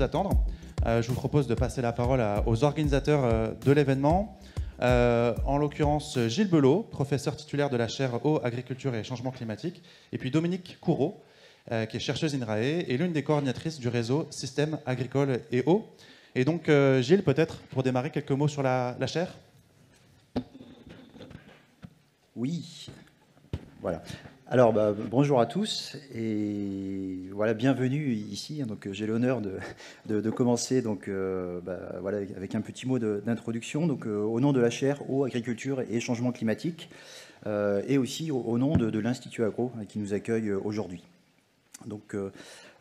plus attendre, je vous propose de passer la parole aux organisateurs de l'événement. En l'occurrence, Gilles Belot, professeur titulaire de la chaire Eau, Agriculture et Changement climatique, et puis Dominique Courreau, qui est chercheuse INRAE et l'une des coordinatrices du réseau Système agricole et eau. Et donc, Gilles, peut-être, pour démarrer, quelques mots sur la chaire. Oui, voilà. Alors, bonjour à tous et voilà, bienvenue ici. Donc, j'ai l'honneur de commencer voilà, avec un petit mot d'introduction. Donc, au nom de la chaire Eau, Agriculture et Changement climatique, et aussi au nom de l'Institut Agro qui nous accueille aujourd'hui. Donc,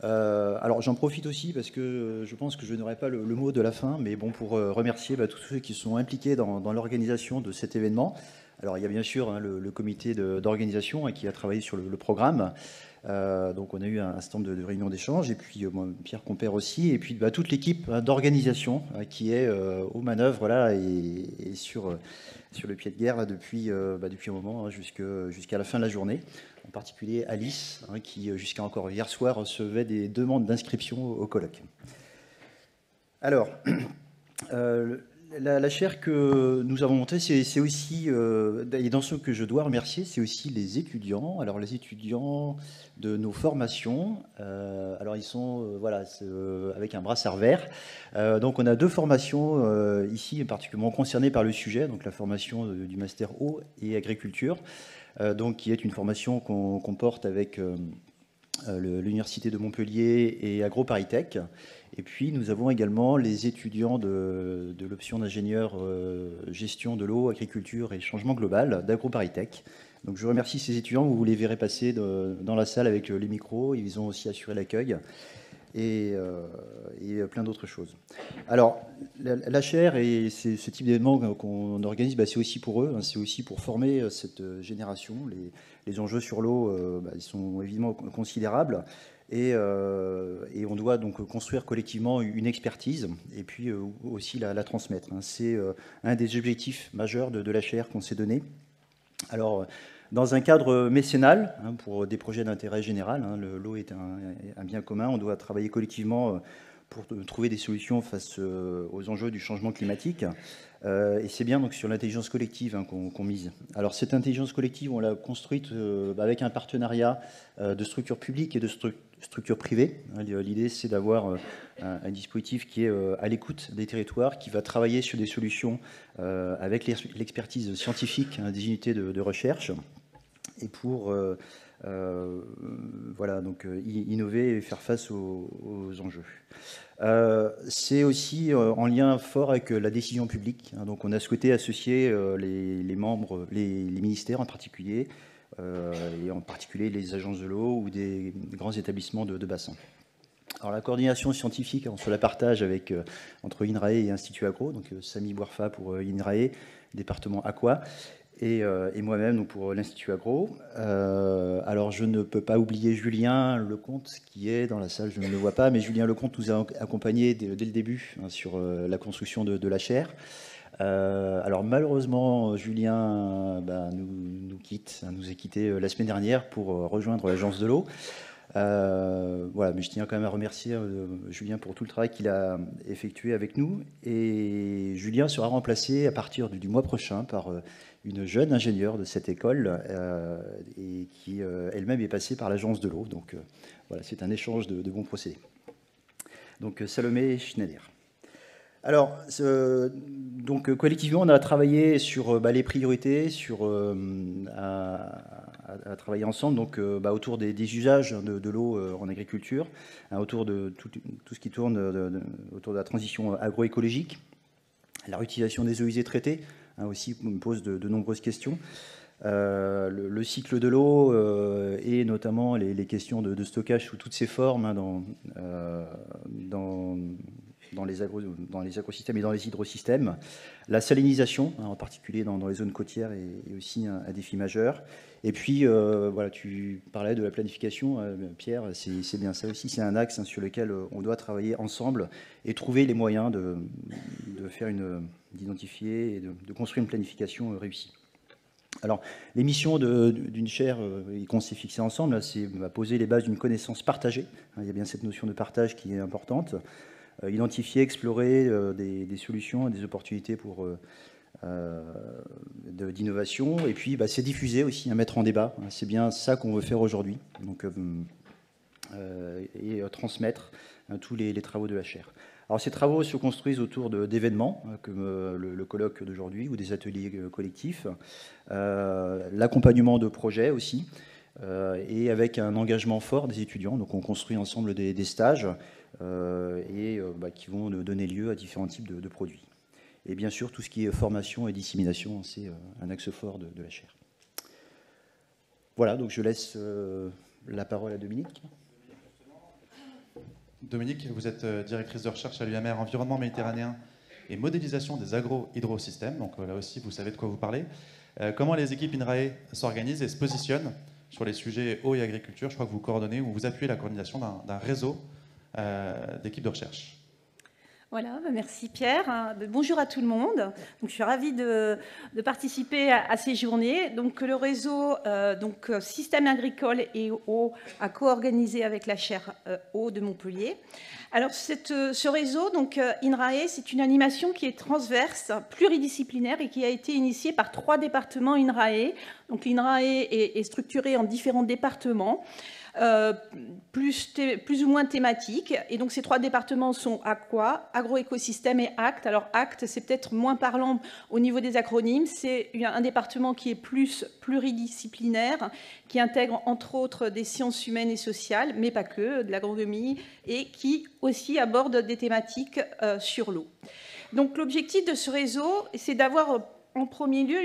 alors j'en profite aussi parce que je pense que je n'aurai pas le mot de la fin, mais bon, pour remercier tous ceux qui sont impliqués dans l'organisation de cet événement. Alors il y a bien sûr le comité d'organisation qui a travaillé sur le programme. Donc on a eu un certain nombre de réunions d'échange, et puis moi, Pierre Compère aussi, et puis toute l'équipe d'organisation qui est aux manœuvres là, et sur le pied de guerre là, depuis un moment jusqu'à la fin de la journée. En particulier Alice, qui jusqu'à encore hier soir recevait des demandes d'inscription au colloque. Alors, la chaire que nous avons montée, c'est aussi, et dans ceux que je dois remercier, c'est aussi les étudiants. Alors les étudiants de nos formations, alors ils sont voilà, avec un brassard vert. Donc on a deux formations ici particulièrement concernées par le sujet, donc la formation du master eau et agriculture, donc qui est une formation qu'on porte avec l'Université de Montpellier et AgroParisTech. Et puis nous avons également les étudiants de l'option d'ingénieur gestion de l'eau, agriculture et changement global d'AgroParisTech. Donc je remercie ces étudiants, vous les verrez passer dans la salle avec les micros, ils ont aussi assuré l'accueil et plein d'autres choses. Alors la chaire et ce type d'événement qu'on organise, c'est aussi pour eux, c'est aussi pour former cette génération. Les enjeux sur l'eau, ils sont évidemment considérables. Et on doit donc construire collectivement une expertise et puis aussi la transmettre. C'est un des objectifs majeurs de la chaire qu'on s'est donné. Alors, dans un cadre mécénal, pour des projets d'intérêt général, l'eau est un bien commun, on doit travailler collectivement pour trouver des solutions face aux enjeux du changement climatique. Et c'est bien donc sur l'intelligence collective qu'on mise. Alors cette intelligence collective, on l'a construite avec un partenariat de structures publiques et de structures privées. L'idée, c'est d'avoir un dispositif qui est à l'écoute des territoires, qui va travailler sur des solutions avec l'expertise scientifique des unités de recherche, et pour voilà, donc, innover et faire face aux enjeux. C'est aussi en lien fort avec la décision publique. Donc on a souhaité associer les membres, les ministères en particulier, et en particulier les agences de l'eau ou des grands établissements de bassin. Alors la coordination scientifique, on se la partage avec, entre INRAE et Institut Agro, donc Samy Bouarfa pour INRAE, département Aqua, et moi-même donc pour l'Institut Agro. Alors je ne peux pas oublier Julien Lecomte qui est dans la salle, je ne le vois pas, mais Julien Lecomte nous a accompagnés dès le début sur la construction de la chaire. Alors malheureusement, Julien nous quitte, nous a quittés la semaine dernière pour rejoindre l'Agence de l'eau. Voilà, mais je tiens quand même à remercier Julien pour tout le travail qu'il a effectué avec nous. Et Julien sera remplacé à partir du mois prochain par une jeune ingénieure de cette école et qui elle-même est passée par l'Agence de l'eau. Donc voilà, c'est un échange de bons procédés. Donc Salomé Schneider. Alors, donc collectivement, on a travaillé sur les priorités, à travailler ensemble, donc autour des usages de l'eau en agriculture, autour de tout ce qui tourne autour de la transition agroécologique, la réutilisation des eaux usées traitées aussi pose de nombreuses questions. Le cycle de l'eau et notamment les questions de stockage sous toutes ses formes dans les écosystèmes et dans les hydrosystèmes. La salinisation, en particulier dans les zones côtières, est aussi un défi majeur. Et puis, voilà, tu parlais de la planification, Pierre, c'est bien ça aussi, c'est un axe sur lequel on doit travailler ensemble et trouver les moyens d'identifier et de construire une planification réussie. Alors, les missions d'une chaire qu'on s'est fixée ensemble, c'est poser les bases d'une connaissance partagée. Il y a bien cette notion de partage qui est importante. identifier, explorer des solutions et des opportunités pour d'innovation, et puis c'est diffuser aussi, mettre en débat. C'est bien ça qu'on veut faire aujourd'hui, donc et transmettre tous les travaux de la chaire. Alors ces travaux se construisent autour d'événements comme le colloque d'aujourd'hui ou des ateliers collectifs, l'accompagnement de projets aussi, et avec un engagement fort des étudiants. Donc on construit ensemble des stages qui vont donner lieu à différents types de produits. Et bien sûr, tout ce qui est formation et dissémination, c'est un axe fort de la chaire. Voilà, donc je laisse la parole à Dominique. Dominique, vous êtes directrice de recherche à l'UMR Environnement méditerranéen et modélisation des agro-hydrosystèmes. Donc là aussi, vous savez de quoi vous parlez. Comment les équipes INRAE s'organisent et se positionnent sur les sujets eau et agriculture? Je crois que vous coordonnez ou vous appuyez la coordination d'un réseau d'équipes de recherche. Voilà, merci Pierre. Bonjour à tout le monde. Donc, je suis ravie de participer à ces journées. Donc, le réseau Système agricole et eau a co-organisé avec la chaire eau de Montpellier. Alors, ce réseau, donc INRAE, c'est une animation qui est transverse, pluridisciplinaire et qui a été initiée par 3 départements INRAE. Donc, l'INRAE est structuré en différents départements. Plus ou moins thématiques. Et donc, ces 3 départements sont AQUA, Agroécosystème et ACT. Alors, ACT, c'est peut-être moins parlant au niveau des acronymes. C'est un département qui est plus pluridisciplinaire, qui intègre, entre autres, des sciences humaines et sociales, mais pas que, de l'agronomie, et qui aussi aborde des thématiques sur l'eau. Donc, l'objectif de ce réseau, c'est d'avoir en premier lieu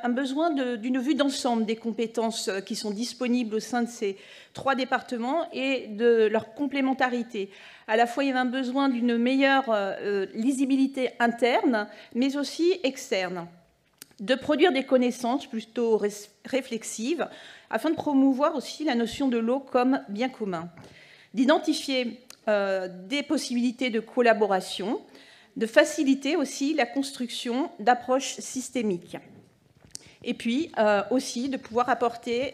un besoin d'une vue d'ensemble des compétences qui sont disponibles au sein de ces 3 départements et de leur complémentarité. À la fois, il y avait un besoin d'une meilleure lisibilité interne, mais aussi externe, de produire des connaissances plutôt réflexives, afin de promouvoir aussi la notion de l'eau comme bien commun, d'identifier des possibilités de collaboration, de faciliter aussi la construction d'approches systémiques. Et puis aussi de pouvoir apporter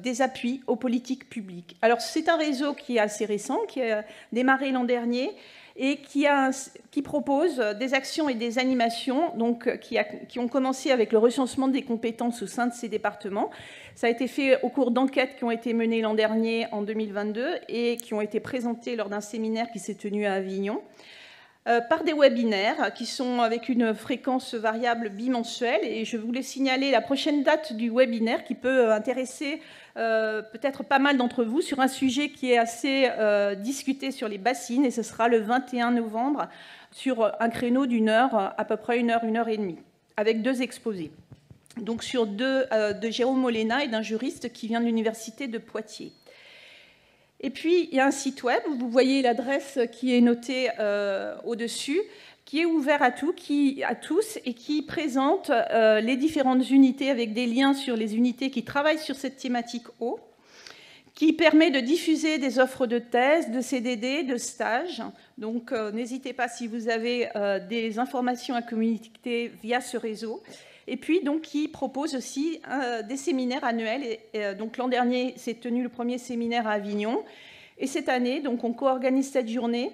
des appuis aux politiques publiques. Alors c'est un réseau qui est assez récent, qui a démarré l'an dernier et qui propose des actions et des animations donc, qui ont commencé avec le recensement des compétences au sein de ces départements. Ça a été fait au cours d'enquêtes qui ont été menées l'an dernier en 2022 et qui ont été présentées lors d'un séminaire qui s'est tenu à Avignon. Par des webinaires qui sont avec une fréquence variable bimensuelle. Et je voulais signaler la prochaine date du webinaire qui peut intéresser peut-être pas mal d'entre vous sur un sujet qui est assez discuté sur les bassines. Et ce sera le 21 novembre sur un créneau d'1 heure, à peu près 1 heure et demie, avec 2 exposés. Donc sur 2 de Jérôme Molena et d'un juriste qui vient de l'université de Poitiers. Et puis, il y a un site web, où vous voyez l'adresse qui est notée au-dessus, qui est ouvert à tous et qui présente les différentes unités avec des liens sur les unités qui travaillent sur cette thématique eau, qui permet de diffuser des offres de thèse, de CDD, de stages. Donc, n'hésitez pas si vous avez des informations à communiquer via ce réseau. Et puis, donc, qui propose aussi des séminaires annuels. Et donc, l'an dernier, s'est tenu le premier séminaire à Avignon. Et cette année, donc, on co-organise cette journée.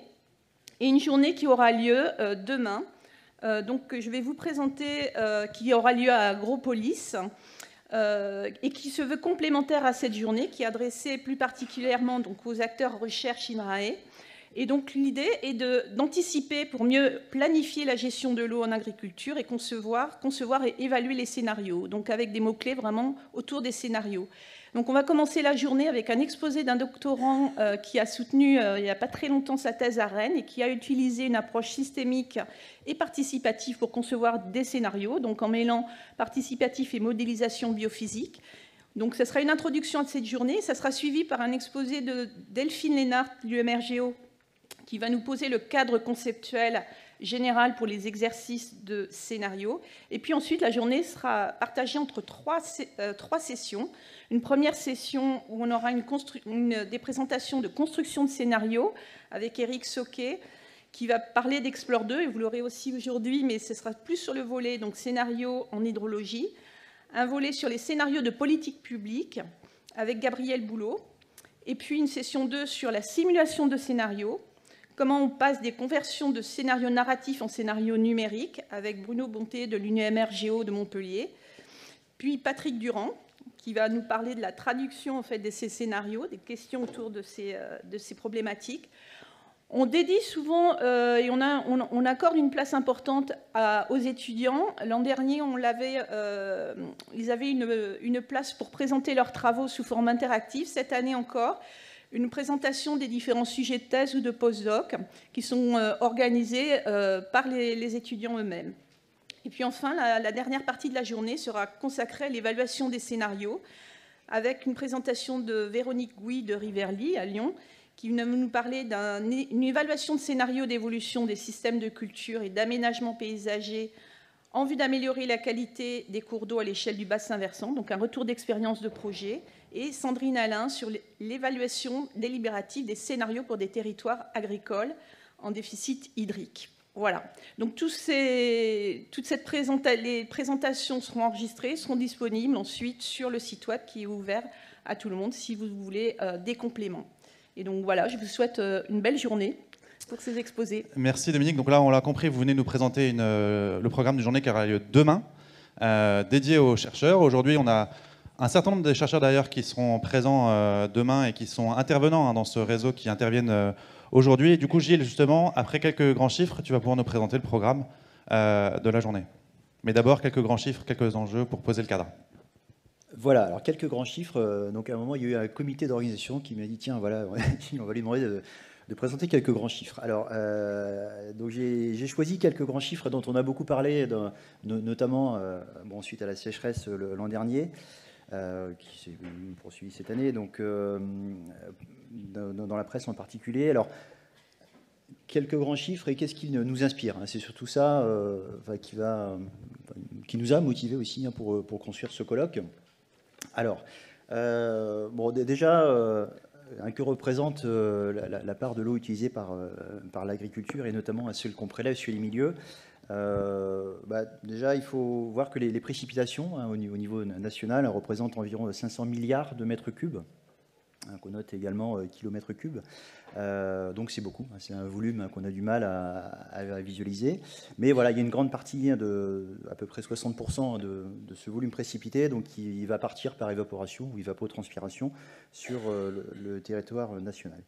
Et une journée qui aura lieu demain. Donc, je vais vous présenter, qui aura lieu à Agropolis. Et qui se veut complémentaire à cette journée, qui est adressée plus particulièrement donc, aux acteurs recherche INRAE. Et donc l'idée est d'anticiper pour mieux planifier la gestion de l'eau en agriculture et concevoir et évaluer les scénarios, donc avec des mots-clés vraiment autour des scénarios. Donc on va commencer la journée avec un exposé d'un doctorant qui a soutenu il n'y a pas très longtemps sa thèse à Rennes et qui a utilisé une approche systémique et participative pour concevoir des scénarios, donc en mêlant participatif et modélisation biophysique. Donc ce sera une introduction à cette journée, ça sera suivi par un exposé de Delphine Lénart de l'UMR Géo, qui va nous poser le cadre conceptuel général pour les exercices de scénario. Et puis ensuite, la journée sera partagée entre 3 sessions. Une première session où on aura des présentations de construction de scénario avec Éric Soquet, qui va parler d'Explore 2, et vous l'aurez aussi aujourd'hui, mais ce sera plus sur le volet donc scénario en hydrologie. Un volet sur les scénarios de politique publique avec Gabriel Boulot. Et puis une session 2 sur la simulation de scénario, comment on passe des conversions de scénarios narratifs en scénarios numériques, avec Bruno Bonté de l'UNEMR Géo de Montpellier, puis Patrick Durand, qui va nous parler de la traduction en fait, de ces scénarios, des questions autour de ces problématiques. On dédie souvent et on accorde une place importante aux étudiants. L'an dernier, ils avaient une place pour présenter leurs travaux sous forme interactive. Cette année encore, une présentation des différents sujets de thèse ou de postdoc qui sont organisés par les étudiants eux-mêmes. Et puis enfin, la dernière partie de la journée sera consacrée à l'évaluation des scénarios, avec une présentation de Véronique Gouy de Riverly à Lyon, qui vient nous parler d'une évaluation de scénarios d'évolution des systèmes de culture et d'aménagement paysager en vue d'améliorer la qualité des cours d'eau à l'échelle du bassin versant, donc un retour d'expérience de projet, et Sandrine Alain sur l'évaluation délibérative des scénarios pour des territoires agricoles en déficit hydrique. Voilà, donc les présentations seront enregistrées, seront disponibles ensuite sur le site web qui est ouvert à tout le monde si vous voulez des compléments. Et donc voilà, je vous souhaite une belle journée pour ces exposés. Merci Dominique. Donc là, on l'a compris, vous venez nous présenter le programme du journée qui aura lieu demain, dédié aux chercheurs. Aujourd'hui, on a un certain nombre de chercheurs d'ailleurs qui seront présents demain et qui sont intervenants dans ce réseau, qui interviennent aujourd'hui. Et du coup, Gilles, justement, après quelques grands chiffres, tu vas pouvoir nous présenter le programme de la journée. Mais d'abord, quelques grands chiffres, quelques enjeux pour poser le cadre. Voilà, alors quelques grands chiffres. Donc à un moment, il y a eu un comité d'organisation qui m'a dit tiens, voilà, on va lui demander de présenter quelques grands chiffres. Alors, donc j'ai choisi quelques grands chiffres dont on a beaucoup parlé, notamment suite à la sécheresse l'an dernier, qui s'est poursuivie cette année, donc dans la presse en particulier. Alors, quelques grands chiffres et qu'est-ce qui nous inspire? C'est surtout ça qui nous a motivés aussi pour construire ce colloque. Alors, déjà, que représente la part de l'eau utilisée par l'agriculture et notamment celle qu'on prélève sur les milieux? Déjà, il faut voir que les précipitations au niveau national représentent environ 500 milliards de mètres cubes, qu'on note également kilomètres cubes. Donc c'est beaucoup, c'est un volume qu'on a du mal à visualiser. Mais voilà, il y a une grande partie, à peu près 60% de ce volume précipité, donc qui va partir par évaporation ou évapotranspiration sur le territoire national.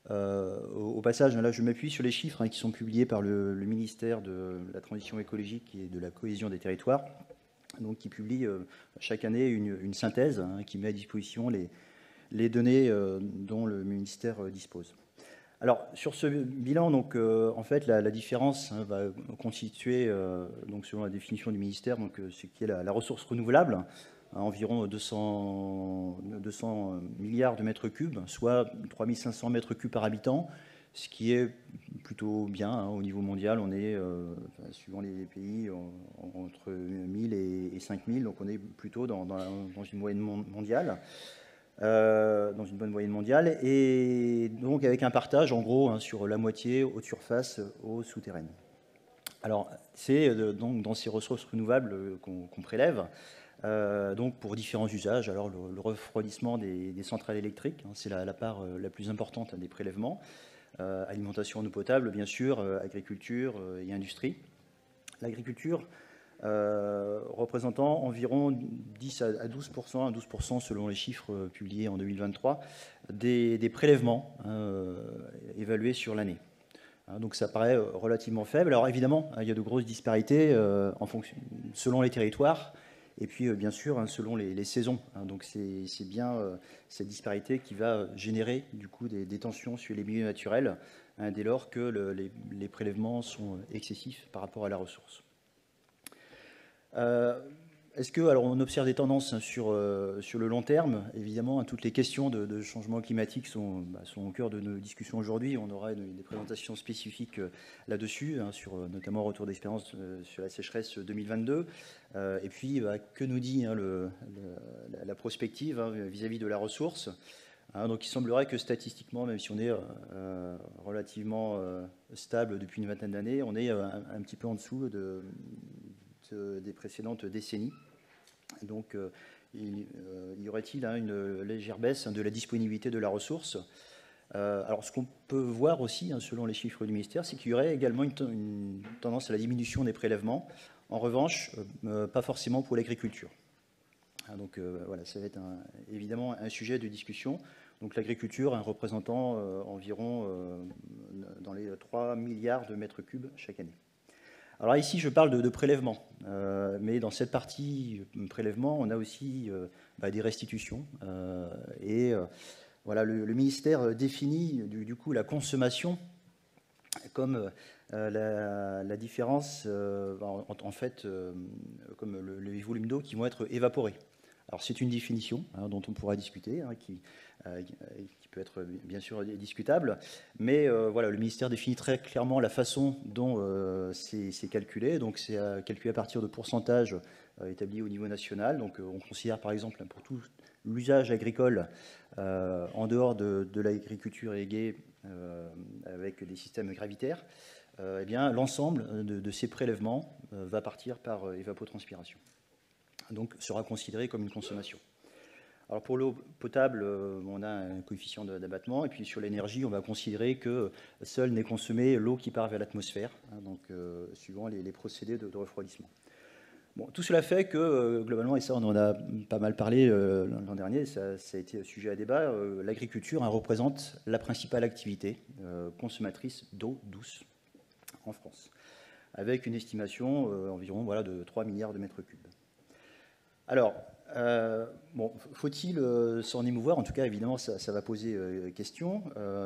Au passage, là je m'appuie sur les chiffres qui sont publiés par le ministère de la Transition écologique et de la cohésion des territoires, donc qui publie chaque année une synthèse qui met à disposition les données dont le ministère dispose. Alors, sur ce bilan, donc, en fait, la différence va constituer, donc, selon la définition du ministère, donc, ce qui est la ressource renouvelable, à environ 200 milliards de mètres cubes, soit 3500 mètres cubes par habitant, ce qui est plutôt bien au niveau mondial. On est, suivant les pays, entre 1000 et 5000, donc on est plutôt dans une moyenne mondiale. Dans une bonne moyenne mondiale, et donc avec un partage en gros sur la moitié haute surface, eau souterraine. Alors c'est donc dans ces ressources renouvelables qu'on prélève, donc pour différents usages. Alors le refroidissement des centrales électriques, c'est la part la plus importante des prélèvements, alimentation en eau potable bien sûr, agriculture et industrie. L'agriculture représentant environ 10 à 12% selon les chiffres publiés en 2023, des prélèvements évalués sur l'année. Donc ça paraît relativement faible. Alors évidemment, il y a de grosses disparités selon les territoires et puis bien sûr selon les saisons. Donc c'est bien cette disparité qui va générer du coup des tensions sur les milieux naturels dès lors que les prélèvements sont excessifs par rapport à la ressource. Est-ce que, alors on observe des tendances sur le long terme, évidemment, toutes les questions de changement climatique sont au cœur de nos discussions aujourd'hui. On aura des présentations spécifiques là-dessus, sur notamment retour d'expérience sur la sécheresse 2022. Et puis, que nous dit la prospective vis-à-vis de la ressource? Donc il semblerait que statistiquement, même si on est relativement stable depuis une vingtaine d'années, on est un petit peu en dessous des précédentes décennies. Donc, y aurait-il une légère baisse de la disponibilité de la ressource? Alors, ce qu'on peut voir aussi, hein, selon les chiffres du ministère, c'est qu'il y aurait également une tendance à la diminution des prélèvements. En revanche, pas forcément pour l'agriculture. Donc voilà, ça va être évidemment un sujet de discussion. Donc l'agriculture, un représentant environ dans les 3 milliards de mètres cubes chaque année. Alors ici, je parle de prélèvement, mais dans cette partie prélèvement, on a aussi des restitutions. Voilà, le ministère définit du coup la consommation comme la différence, en fait, comme les volumes d'eau qui vont être évaporés. Alors c'est une définition dont on pourra discuter, qui peut être bien sûr discutable, mais voilà, le ministère définit très clairement la façon dont c'est calculé. Donc c'est calculé à partir de pourcentages établis au niveau national. Donc on considère par exemple pour tout l'usage agricole en dehors de l'agriculture irriguée avec des systèmes gravitaires, eh bien l'ensemble de ces prélèvements va partir par évapotranspiration. Donc sera considéré comme une consommation. Alors pour l'eau potable, on a un coefficient d'abattement, et puis sur l'énergie, on va considérer que seule n'est consommée l'eau qui part vers l'atmosphère, donc suivant les procédés de refroidissement. Bon, tout cela fait que globalement, et ça on en a pas mal parlé l'an dernier, ça a été sujet à débat, l'agriculture représente la principale activité consommatrice d'eau douce en France, avec une estimation environ de 3 milliards de mètres cubes. Alors, bon, faut-il s'en émouvoir? En tout cas, évidemment, ça va poser question.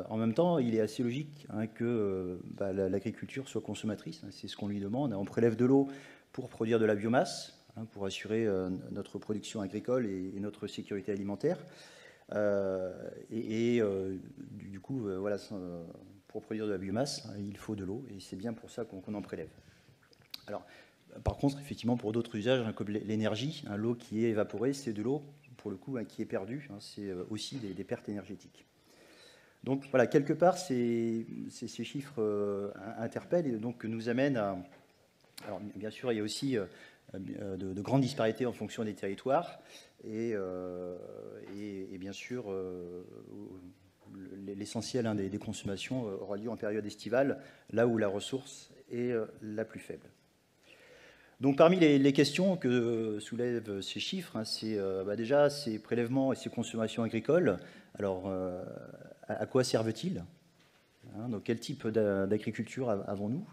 En même temps, il est assez logique que l'agriculture soit consommatrice. C'est ce qu'on lui demande. On prélève de l'eau pour produire de la biomasse, pour assurer notre production agricole et notre sécurité alimentaire. Du coup, voilà, pour produire de la biomasse, il faut de l'eau, et c'est bien pour ça qu'on en prélève. Alors, par contre, effectivement, pour d'autres usages, comme l'énergie, l'eau qui est évaporée, c'est de l'eau, pour le coup, qui est perdue. C'est aussi des pertes énergétiques. Donc, voilà, quelque part, ces chiffres interpellent et donc nous amènent à... Alors, bien sûr, il y a aussi de grandes disparités en fonction des territoires. Et bien sûr, l'essentiel des consommations aura lieu en période estivale, là où la ressource est la plus faible. Donc parmi les questions que soulèvent ces chiffres, c'est déjà ces prélèvements et ces consommations agricoles. Alors à quoi servent-ils? Donc quel type d'agriculture avons-nous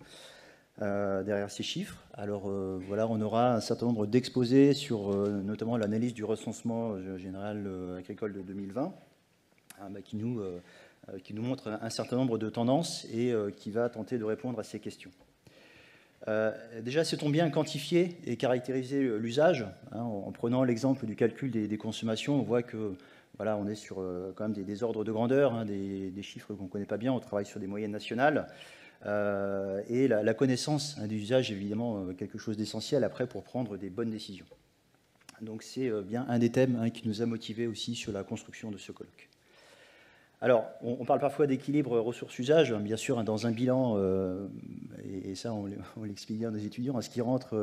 derrière ces chiffres? Alors voilà, on aura un certain nombre d'exposés sur notamment l'analyse du recensement général agricole de 2020, qui nous montre un certain nombre de tendances et qui va tenter de répondre à ces questions. Déjà, sait-on bien quantifier et caractériser l'usage? En prenant l'exemple du calcul des consommations, on voit que voilà, on est sur quand même des ordres de grandeur, des chiffres qu'on ne connaît pas bien, on travaille sur des moyennes nationales. Et la connaissance des usages est évidemment quelque chose d'essentiel après pour prendre des bonnes décisions. Donc c'est bien un des thèmes qui nous a motivés aussi sur la construction de ce colloque. Alors, on parle parfois d'équilibre ressources-usage, bien sûr, dans un bilan, et ça, on l'explique bien aux étudiants, ce qui rentre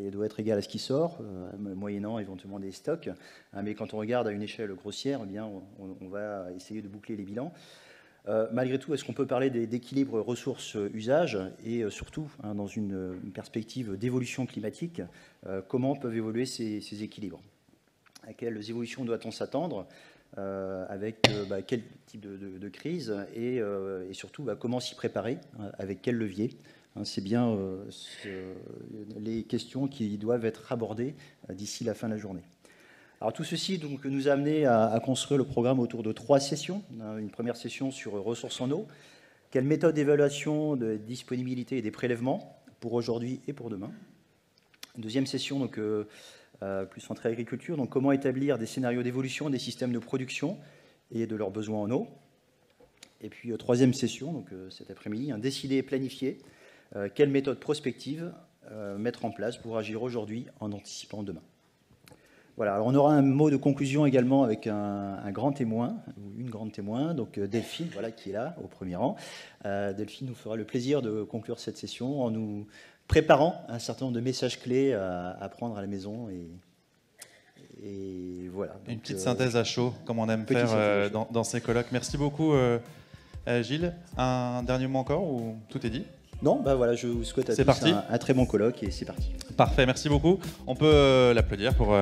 doit être égal à ce qui sort, moyennant éventuellement des stocks. Mais quand on regarde à une échelle grossière, eh bien, on va essayer de boucler les bilans. Malgré tout, est-ce qu'on peut parler d'équilibre ressources-usage et surtout, dans une perspective d'évolution climatique, comment peuvent évoluer ces équilibres? À quelles évolutions doit-on s'attendre? Avec quel type de crise et surtout comment s'y préparer, avec quel levier. C'est bien les questions qui doivent être abordées d'ici la fin de la journée. Alors tout ceci donc, nous a amené à construire le programme autour de 3 sessions. Une première session sur ressources en eau, quelle méthode d'évaluation de disponibilité et des prélèvements pour aujourd'hui et pour demain. Une deuxième session donc, plus centrée agriculture, donc comment établir des scénarios d'évolution des systèmes de production et de leurs besoins en eau. Et puis troisième session, donc cet après-midi, décider et planifier quelle méthode prospective mettre en place pour agir aujourd'hui en anticipant demain. Voilà, alors on aura un mot de conclusion également avec un grand témoin, ou une grande témoin, donc Delphine, voilà, qui est là, au premier rang. Delphine nous fera le plaisir de conclure cette session en nous préparant un certain nombre de messages clés à prendre à la maison et Et voilà. Donc, une petite synthèse à chaud, comme on aime petite synthèse à faire chaud. dans ces colloques. Merci beaucoup, Gilles. Un dernier mot encore ou tout est dit? Non, bah voilà, je vous souhaite à C'est tous parti. un très bon colloque et c'est parti. Parfait, merci beaucoup. On peut l'applaudir pour